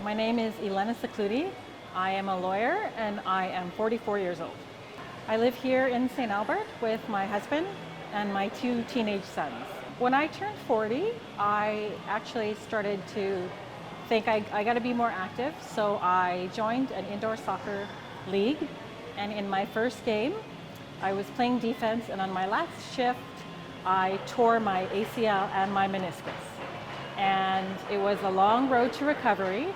My name is Elena. I am a lawyer and I am 44 years old. I live here in St. Albert with my husband and my two teenage sons. When I turned 40, I actually started to think I got to be more active, so I joined an indoor soccer league, and in my first game, I was playing defense, and on my last shift, I tore my ACL and my meniscus. And it was a long road to recovery.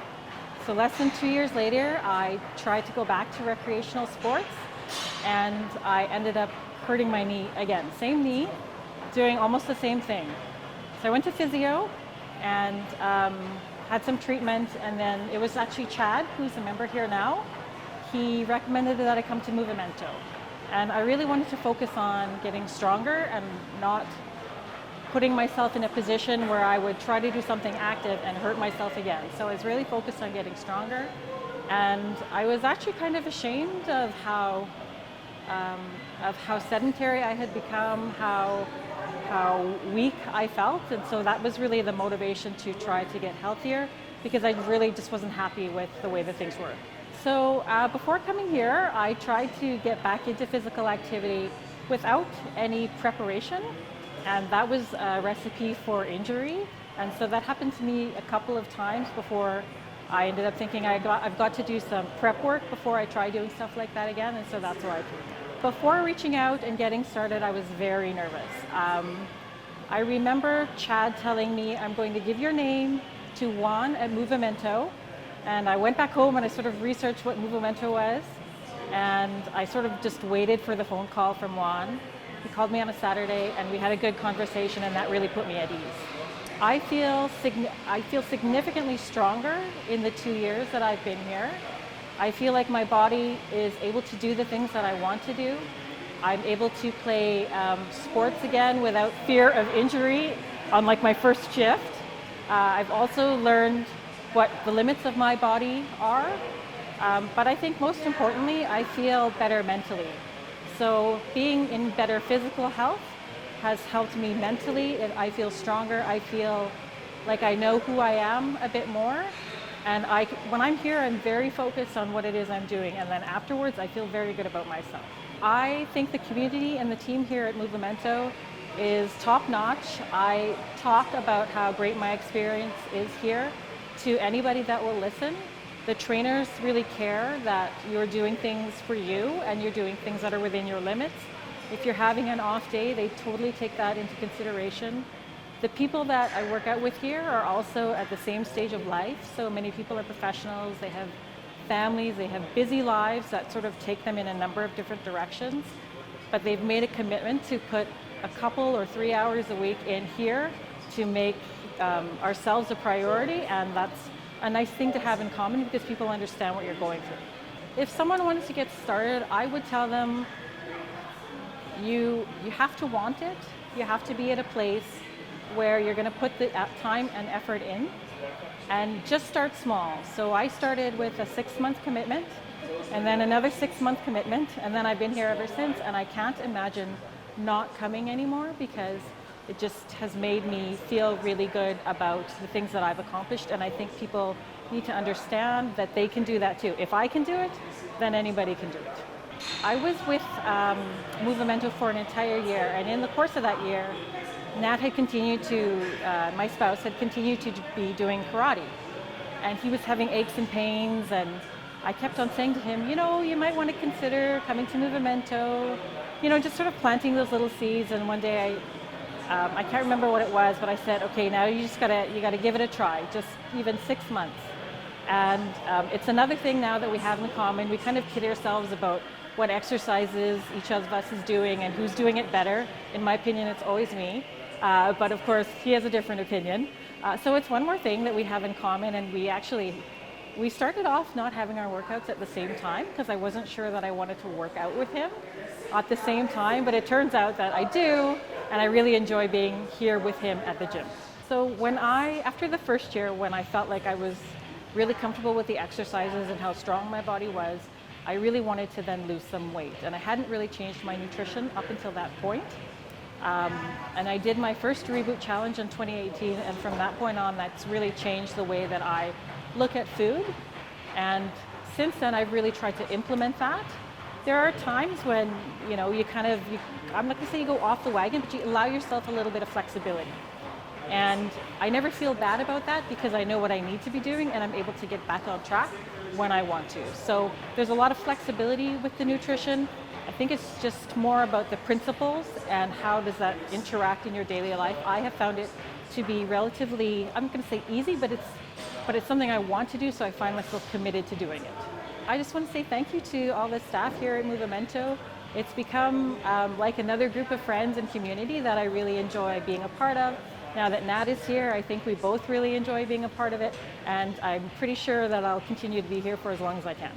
So less than 2 years later, I tried to go back to recreational sports, and I ended up hurting my knee again. Same knee, doing almost the same thing. So I went to physio and had some treatment, and then it was actually Chad, who's a member here now. He recommended that I come to Movimento. And I really wanted to focus on getting stronger and not putting myself in a position where I would try to do something active and hurt myself again. So I was really focused on getting stronger. And I was actually kind of ashamed of how sedentary I had become, how weak I felt. And so that was really the motivation to try to get healthier, because I really just wasn't happy with the way that things were. So before coming here, I tried to get back into physical activity without any preparation, and that was a recipe for injury. And so that happened to me a couple of times before I ended up thinking I've got to do some prep work before I try doing stuff like that again, and so that's why I came here. Before reaching out and getting started, I was very nervous. I remember Chad telling me, I'm going to give your name to Juan at Movimento. And I went back home and I sort of researched what Movimento was, and I sort of just waited for the phone call from Juan. He called me on a Saturday and we had a good conversation, and that really put me at ease. I feel significantly stronger in the 2 years that I've been here. I feel like my body is able to do the things that I want to do. I'm able to play sports again without fear of injury, unlike my first shift. I've also learned what the limits of my body are, but I think most importantly, I feel better mentally. So being in better physical health has helped me mentally, and I feel stronger. I feel like I know who I am a bit more, and when I'm here, I'm very focused on what it is I'm doing, and then afterwards, I feel very good about myself. I think the community and the team here at Movimento is top-notch. I talk about how great my experience is here to anybody that will listen. The trainers really care that you're doing things for you and you're doing things that are within your limits. If you're having an off day, they totally take that into consideration. The people that I work out with here are also at the same stage of life. So many people are professionals, they have families, they have busy lives that sort of take them in a number of different directions. But they've made a commitment to put a couple or 3 hours a week in here to make ourselves a priority, and that's a nice thing to have in common because people understand what you're going through. If someone wanted to get started, I would tell them you have to want it. You have to be at a place where you're going to put the time and effort in, and just start small. So I started with a 6-month commitment and then another 6-month commitment, and then I've been here ever since, and I can't imagine not coming anymore because it just has made me feel really good about the things that I've accomplished, and I think people need to understand that they can do that too. If I can do it, then anybody can do it. I was with Movimento for an entire year, and in the course of that year, Nat had continued to, my spouse had continued to be doing karate, and he was having aches and pains, and I kept on saying to him, you might want to consider coming to Movimento, just sort of planting those little seeds. And one day I can't remember what it was, but I said, okay, now you gotta give it a try, just even 6 months. And it's another thing now that we have in common. We kind of kid ourselves about what exercises each of us is doing and who's doing it better. In my opinion, it's always me. But of course, he has a different opinion. So it's one more thing that we have in common, and we started off not having our workouts at the same time because I wasn't sure that I wanted to work out with him at the same time, but it turns out that I do, and I really enjoy being here with him at the gym. So after the first year, when I felt like I was really comfortable with the exercises and how strong my body was, I really wanted to then lose some weight, and I hadn't really changed my nutrition up until that point. And I did my first Reboot Challenge in 2018, and from that point on, that's really changed the way that I look at food. And since then, I've really tried to implement that. There are times when, I'm not going to say you go off the wagon, but you allow yourself a little bit of flexibility. And I never feel bad about that because I know what I need to be doing and I'm able to get back on track when I want to. So there's a lot of flexibility with the nutrition. I think it's just more about the principles and how does that interact in your daily life. I have found it to be relatively, I'm going to say easy, but it's something I want to do, so I find myself committed to doing it. I just want to say thank you to all the staff here at Movimento. It's become like another group of friends and community that I really enjoy being a part of. Now that Nat is here, I think we both really enjoy being a part of it, and I'm pretty sure that I'll continue to be here for as long as I can.